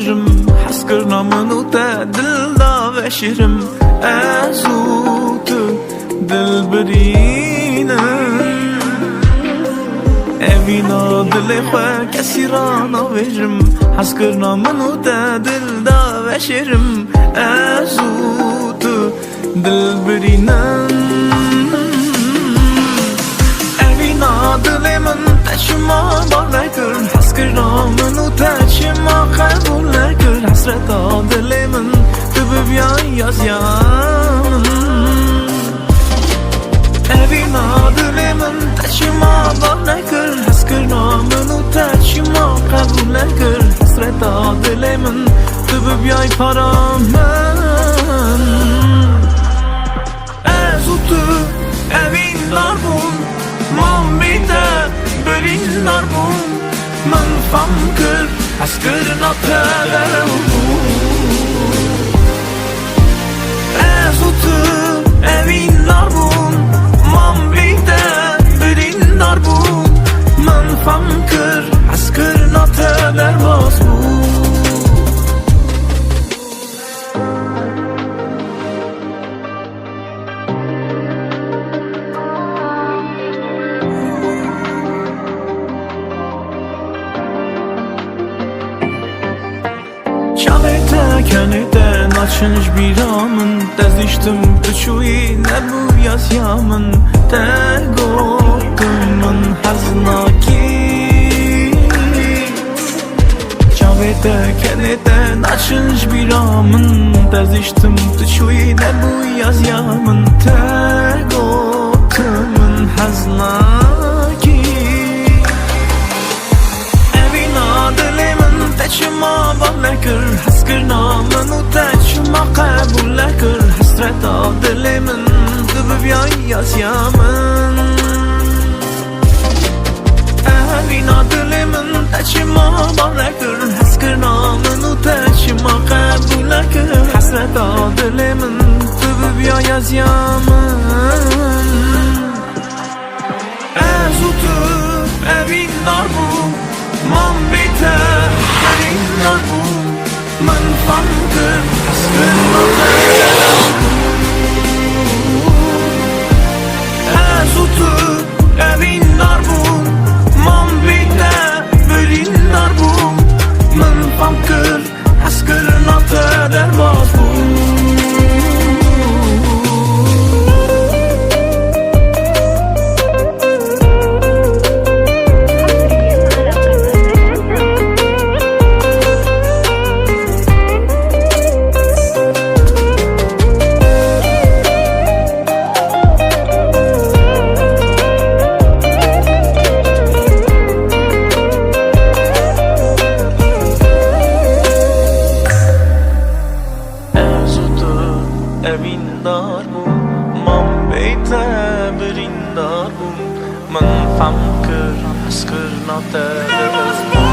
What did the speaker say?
ناویجم حس کرنا منو تا دل دا وشرم ازو تو دل برینم اوینا دل خواه کسی را ناویجم حس کرنا منو تا دل دا وشرم ازو تو دل برینم اوینا دل من تشما بار نکر حس کرنا منو تشما قبول نکر حسرت دل من تو ببیای از یامن اوینا دل من تشما بار نکر حس کرنا منو تشما قبول نکر حسرت دل من تو ببیای پارا من از او تو اوینار بون من بیده برینار بون من فهم کر حس کرنا تدر از او تو اوینار بون من بیده برینار بون من فهم کر حس کرنا تدر باز بون Kenete naçınış biramın Deziştim düşüyi ne bu yasyamın Tegotımın haznaki Çavete kenete naçınış biramın Deziştim düşüyi ne bu yasyamın Tegotımın haznaki Evina dilimin teçima bağlekir حس کرنا منو تشما قبول نکر حسرت دل من تو ببیای از یمن اوینا دل من تشما بار نکر حس کرنا منو تشما قبول نکر حسرت دل من تو ببیای از یمن از او تو اوینا بو من بیتر اوینا بو من فهمتم حس کرنا از او تو اوینار بون من بیده برینار بون من فهم کر حس کرنا تدر باز بون اویندار بون من بیته برindar بون من فهم کر حس کرنا تدر باز بون